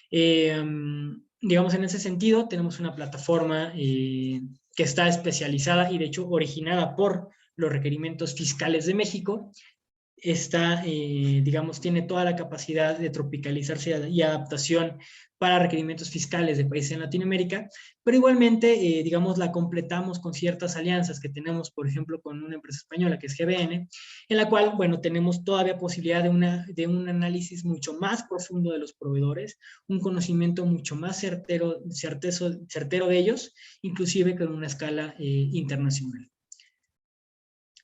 Speaker 1: Digamos, en ese sentido, tenemos una plataforma que está especializada y de hecho originada por los requerimientos fiscales de México. Está, digamos, tiene toda la capacidad de tropicalizarse y adaptación para requerimientos fiscales de países en Latinoamérica, pero igualmente, digamos, la completamos con ciertas alianzas que tenemos, por ejemplo, con una empresa española que es GBN, en la cual, bueno, tenemos todavía posibilidad de un análisis mucho más profundo de los proveedores, un conocimiento mucho más certero de ellos, inclusive con una escala internacional.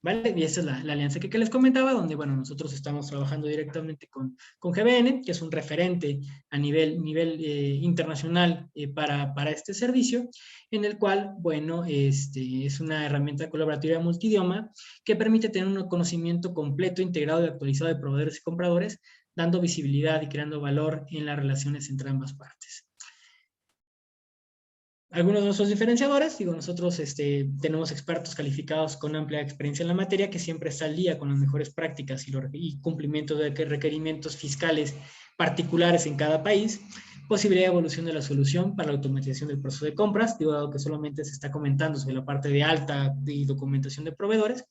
Speaker 1: ¿Vale? Y esa es la alianza que les comentaba, donde, bueno, nosotros estamos trabajando directamente con GBN, que es un referente a nivel internacional para este servicio, en el cual, bueno, es una herramienta colaborativa multidioma que permite tener un conocimiento completo, integrado y actualizado de proveedores y compradores, dando visibilidad y creando valor en las relaciones entre ambas partes. Algunos de nuestros diferenciadores, digo, nosotros tenemos expertos calificados con amplia experiencia en la materia que siempre está al día con las mejores prácticas y cumplimiento de requerimientos fiscales particulares en cada país, posibilidad de evolución de la solución para la automatización del proceso de compras, digo, dado que solamente se está comentando sobre la parte de alta y documentación de proveedores.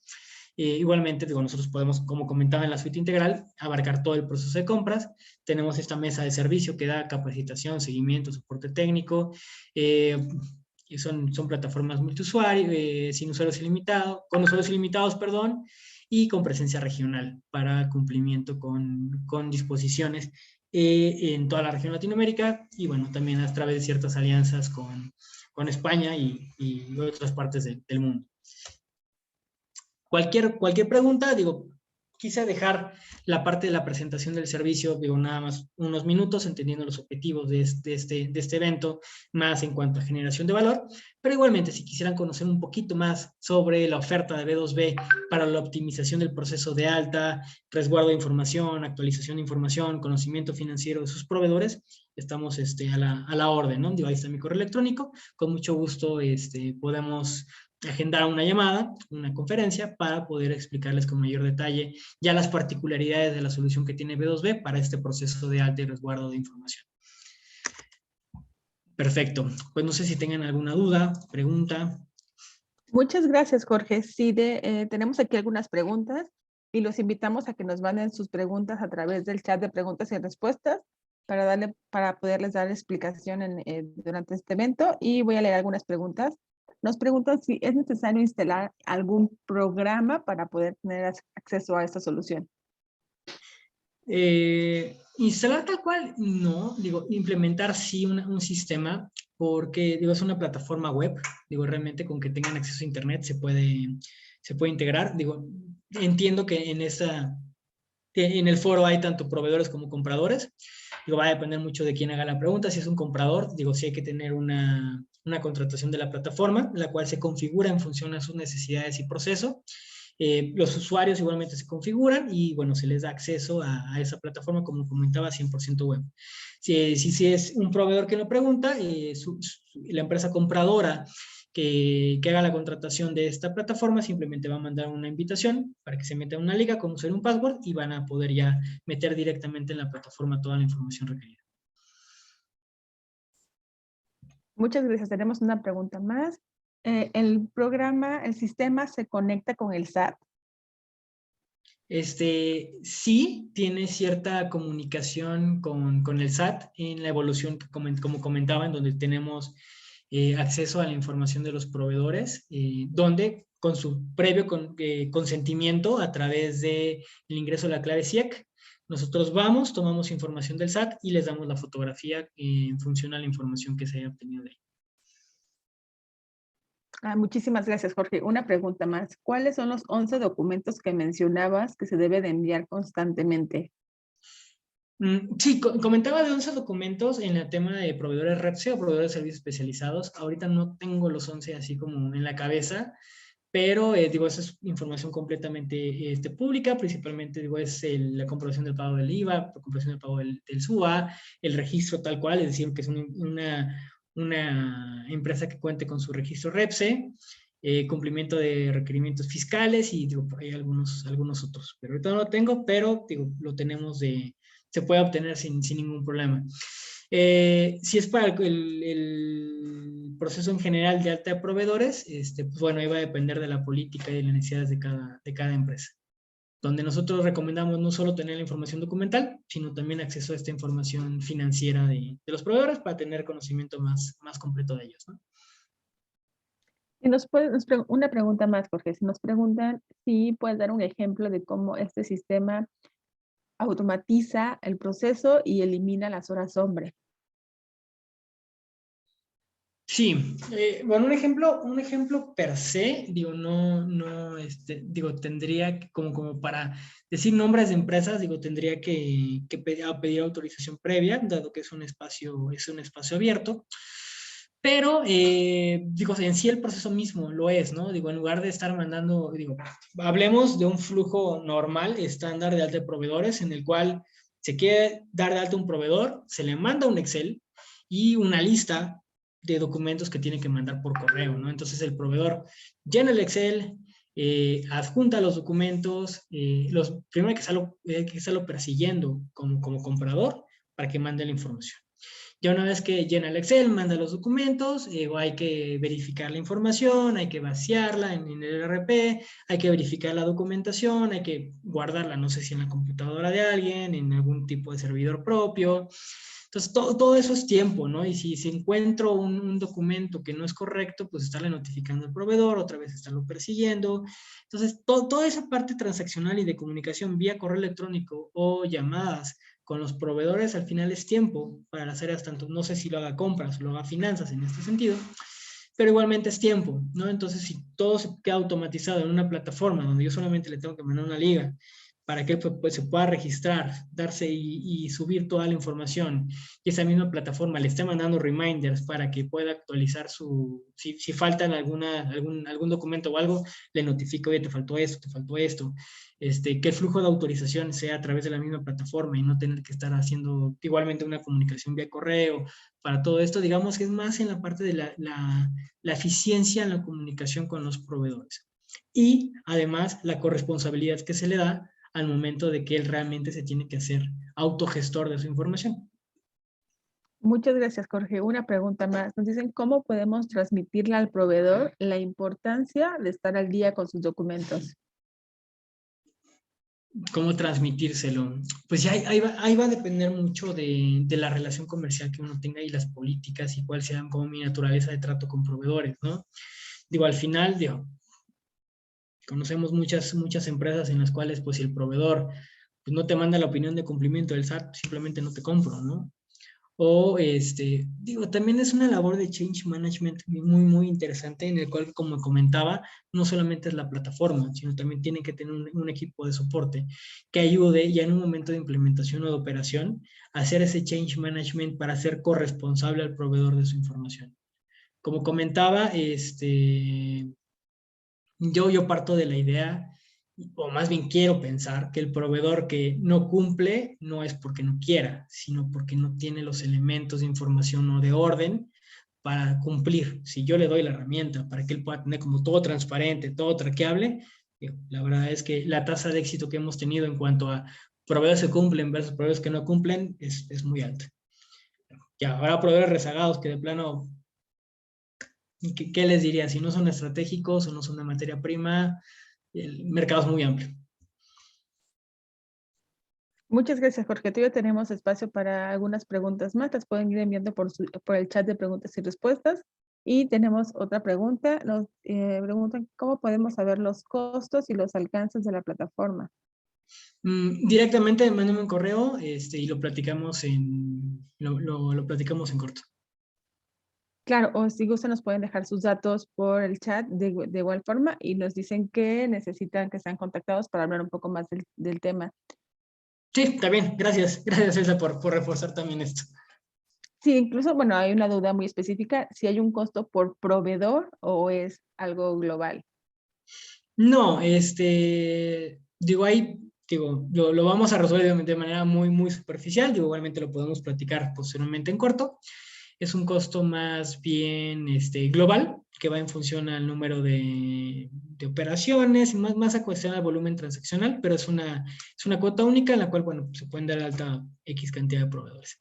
Speaker 1: Igualmente, digo, nosotros podemos, como comentaba en la suite integral, abarcar todo el proceso de compras. Tenemos esta mesa de servicio que da capacitación, seguimiento, soporte técnico, y son plataformas multiusuario, sin usuarios ilimitados, con usuarios ilimitados, perdón, y con presencia regional para cumplimiento con disposiciones en toda la región de Latinoamérica y bueno, también a través de ciertas alianzas con España y otras partes del mundo. Cualquier pregunta, digo, quise dejar la parte de la presentación del servicio, digo, nada más unos minutos, entendiendo los objetivos de este evento, más en cuanto a generación de valor, pero igualmente, si quisieran conocer un poquito más sobre la oferta de B2B para la optimización del proceso de alta, resguardo de información, actualización de información, conocimiento financiero de sus proveedores, estamos a la orden, ¿no? Digo, ahí está mi correo electrónico, con mucho gusto podemos agendar una llamada, una conferencia, para poder explicarles con mayor detalle ya las particularidades de la solución que tiene B2B para este proceso de alta y resguardo de información. Perfecto. Pues no sé si tengan alguna duda, pregunta.
Speaker 2: Muchas gracias, Jorge. Sí, tenemos aquí algunas preguntas y los invitamos a que nos manden sus preguntas a través del chat de preguntas y respuestas para poderles dar explicación durante este evento. Y voy a leer algunas preguntas. Nos preguntan si es necesario instalar algún programa para poder tener acceso a esta solución.
Speaker 1: Instalar tal cual, no. Digo, implementar sí un sistema, porque digo, es una plataforma web. Digo, realmente con que tengan acceso a internet se puede integrar. Digo, entiendo que en el foro hay tanto proveedores como compradores. Digo, va a depender mucho de quién haga la pregunta. Si es un comprador, digo, sí hay que tener una contratación de la plataforma, la cual se configura en función a sus necesidades y proceso. Los usuarios igualmente se configuran y, bueno, se les da acceso a esa plataforma, como comentaba, 100% web. Si es un proveedor que lo pregunta, la empresa compradora que haga la contratación de esta plataforma simplemente va a mandar una invitación para que se meta en una liga con usuario y un password y van a poder ya meter directamente en la plataforma toda la información requerida.
Speaker 2: Muchas gracias. Tenemos una pregunta más. ¿El sistema se conecta con el SAT?
Speaker 1: Sí, tiene cierta comunicación con el SAT en la evolución, como comentaba, en donde tenemos acceso a la información de los proveedores, donde con su previo consentimiento a través del ingreso de la clave SIEC, nosotros tomamos información del SAT y les damos la fotografía en función a la información que se haya obtenido de ahí.
Speaker 2: Muchísimas gracias, Jorge. Una pregunta más. ¿Cuáles son los 11 documentos que mencionabas que se debe de enviar constantemente?
Speaker 1: Sí, comentaba de 11 documentos en el tema de proveedores REPSE o proveedores de servicios especializados. Ahorita no tengo los 11 así como en la cabeza, pero digo, esa es información completamente pública. Principalmente, digo, es la comprobación del pago del IVA, la comprobación del pago del SUA, el registro tal cual, es decir, que es una empresa que cuente con su registro REPSE, cumplimiento de requerimientos fiscales y digo, por ahí algunos otros. Pero ahorita no lo tengo, pero digo, lo tenemos se puede obtener sin ningún problema. Si es para el proceso en general de alta de proveedores, pues bueno, ahí va a depender de la política y de las necesidades de cada empresa. Donde nosotros recomendamos no solo tener la información documental, sino también acceso a esta información financiera de los proveedores para tener conocimiento más completo de ellos, ¿no?
Speaker 2: Y una pregunta más, Jorge. Si nos preguntan si puedes dar un ejemplo de cómo este sistema automatiza el proceso y elimina las horas hombre.
Speaker 1: Sí, bueno, un ejemplo per se, digo, digo, tendría que, como para decir nombres de empresas, digo, tendría que pedir autorización previa, dado que es un espacio abierto. Pero, digo, en sí el proceso mismo lo es, ¿no? Digo, en lugar de estar mandando, digo, hablemos de un flujo normal, estándar de alta de proveedores, en el cual se quiere dar de alta un proveedor, se le manda un Excel y una lista de documentos que tiene que mandar por correo, ¿no? Entonces el proveedor llena el Excel, adjunta los documentos, primero hay que estarlo persiguiendo como comprador para que mande la información. Ya una vez que llena el Excel, manda los documentos, hay que verificar la información, hay que vaciarla en el ERP, hay que verificar la documentación, hay que guardarla, no sé si en la computadora de alguien, en algún tipo de servidor propio. Entonces, todo eso es tiempo, ¿no? Y si encuentro un documento que no es correcto, pues estarle notificando al proveedor, otra vez estarlo persiguiendo. Entonces, toda esa parte transaccional y de comunicación vía correo electrónico o llamadas con los proveedores, al final es tiempo para las áreas tanto, no sé si lo haga compras o lo haga finanzas en este sentido, pero igualmente es tiempo, ¿no? Entonces, si todo se queda automatizado en una plataforma donde yo solamente le tengo que mandar una liga para que pues, se pueda registrar, darse y subir toda la información, y esa misma plataforma le esté mandando reminders para que pueda actualizar si faltan algún documento o algo, le notifico, oye, te faltó esto, que el flujo de autorización sea a través de la misma plataforma y no tener que estar haciendo igualmente una comunicación vía correo. Para todo esto, digamos que es más en la parte de la eficiencia en la comunicación con los proveedores. Y además la corresponsabilidad que se le da al momento de que él realmente se tiene que hacer autogestor de su información.
Speaker 2: Muchas gracias, Jorge. Una pregunta más. Nos dicen, ¿cómo podemos transmitirle al proveedor la importancia de estar al día con sus documentos?
Speaker 1: ¿Cómo transmitírselo? Pues ya ahí va a depender mucho de la relación comercial que uno tenga y las políticas y cuál sea como mi naturaleza de trato con proveedores, ¿no? Digo, al final, digo, conocemos muchas empresas en las cuales, pues, si el proveedor pues, no te manda la opinión de cumplimiento del SAT, simplemente no te compro, ¿no? O, digo, también es una labor de change management muy interesante en el cual, como comentaba, no solamente es la plataforma, sino también tiene que tener un equipo de soporte que ayude ya en un momento de implementación o de operación a hacer ese change management para ser corresponsable al proveedor de su información. Como comentaba, yo parto de la idea, o más bien quiero pensar, que el proveedor que no cumple no es porque no quiera, sino porque no tiene los elementos de información o de orden para cumplir. Si yo le doy la herramienta para que él pueda tener como todo transparente, todo traqueable, la verdad es que la tasa de éxito que hemos tenido en cuanto a proveedores que cumplen versus proveedores que no cumplen es muy alta. Ya, habrá proveedores rezagados que de plano, ¿qué les diría? Si no son estratégicos o no son de materia prima, el mercado es muy amplio.
Speaker 2: Muchas gracias, Jorge. Todavía tenemos espacio para algunas preguntas más. Las pueden ir enviando por el chat de preguntas y respuestas. Y tenemos otra pregunta. Nos preguntan cómo podemos saber los costos y los alcances de la plataforma.
Speaker 1: Directamente mándame un correo y lo platicamos lo platicamos en corto.
Speaker 2: Claro, o si gustan nos pueden dejar sus datos por el chat de igual forma y nos dicen que necesitan que sean contactados para hablar un poco más del tema.
Speaker 1: Sí, está bien. Gracias. Gracias, Elsa, por reforzar también esto.
Speaker 2: Sí, incluso, bueno, hay una duda muy específica, si hay un costo por proveedor o es algo global.
Speaker 1: No, digo, ahí, digo, lo vamos a resolver de manera muy superficial. Digo, igualmente lo podemos platicar posteriormente en corto. Es un costo más bien global, que va en función al número de operaciones, más a cuestión al volumen transaccional, pero es una cuota única en la cual, bueno, se pueden dar alta X cantidad de proveedores.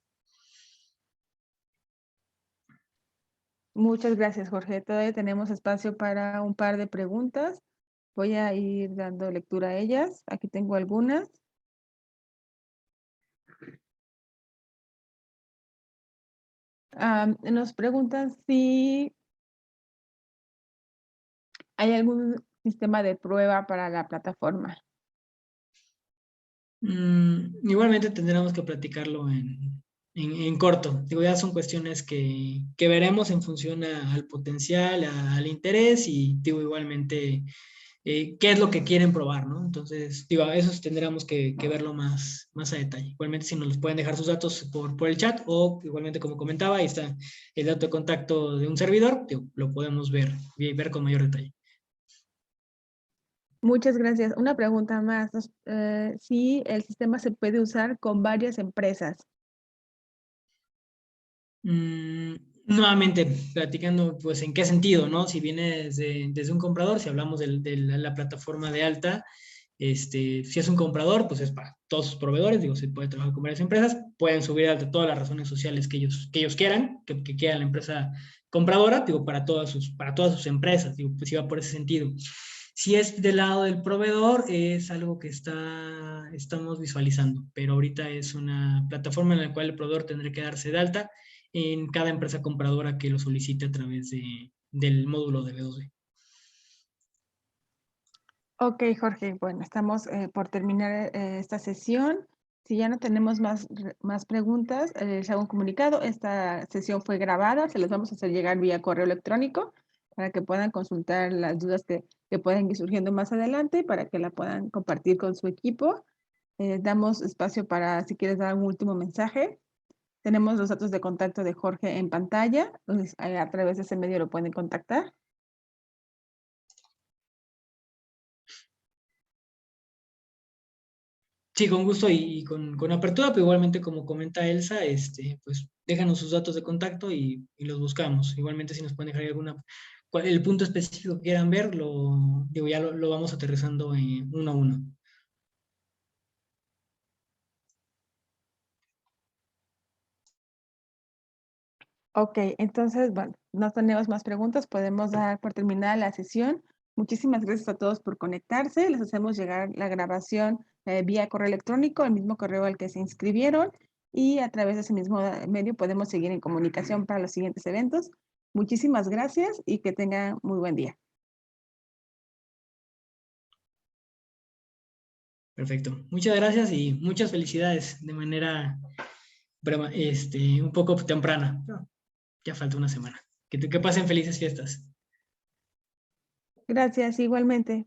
Speaker 2: Muchas gracias, Jorge. Todavía tenemos espacio para un par de preguntas. Voy a ir dando lectura a ellas. Aquí tengo algunas. Nos preguntan si hay algún sistema de prueba para la plataforma.
Speaker 1: Igualmente tendremos que platicarlo en corto. Digo, ya son cuestiones que veremos en función al potencial, al interés y digo, igualmente qué es lo que quieren probar, ¿no? Entonces, digo, eso tendremos que verlo más a detalle. Igualmente, si nos los pueden dejar sus datos por el chat o igualmente, como comentaba, ahí está el dato de contacto de un servidor, digo, lo podemos ver con mayor detalle.
Speaker 2: Muchas gracias. Una pregunta más. Si el sistema se puede usar con varias empresas.
Speaker 1: Nuevamente, platicando, pues, en qué sentido, ¿no? Si viene desde un comprador, si hablamos de la plataforma de alta, si es un comprador, pues es para todos sus proveedores, digo, se puede trabajar con varias empresas, pueden subir de alta todas las razones sociales que ellos quieran, que quiera la empresa compradora, digo, para todas sus empresas, digo, pues iba por ese sentido. Si es del lado del proveedor, es algo que estamos visualizando, pero ahorita es una plataforma en la cual el proveedor tendrá que darse de alta en cada empresa compradora que lo solicite a través del módulo de B2B.
Speaker 2: Ok, Jorge, bueno, estamos por terminar esta sesión. Si ya no tenemos más preguntas, les hago un comunicado. Esta sesión fue grabada, se les vamos a hacer llegar vía correo electrónico para que puedan consultar las dudas que pueden ir surgiendo más adelante, para que la puedan compartir con su equipo. Damos espacio para, si quieres dar un último mensaje. Tenemos los datos de contacto de Jorge en pantalla, entonces a través de ese medio lo pueden contactar.
Speaker 1: Sí, con gusto y con apertura, pero igualmente como comenta Elsa, pues déjanos sus datos de contacto y los buscamos. Igualmente si nos pueden dejar el punto específico que quieran ver, ya lo vamos aterrizando uno a uno.
Speaker 2: Ok, entonces, bueno, no tenemos más preguntas, podemos dar por terminada la sesión. Muchísimas gracias a todos por conectarse. Les hacemos llegar la grabación vía correo electrónico, el mismo correo al que se inscribieron, y a través de ese mismo medio podemos seguir en comunicación para los siguientes eventos. Muchísimas gracias y que tengan muy buen día.
Speaker 1: Perfecto. Muchas gracias y muchas felicidades de manera un poco temprana. Ya falta una semana. Que pasen felices fiestas.
Speaker 2: Gracias, igualmente.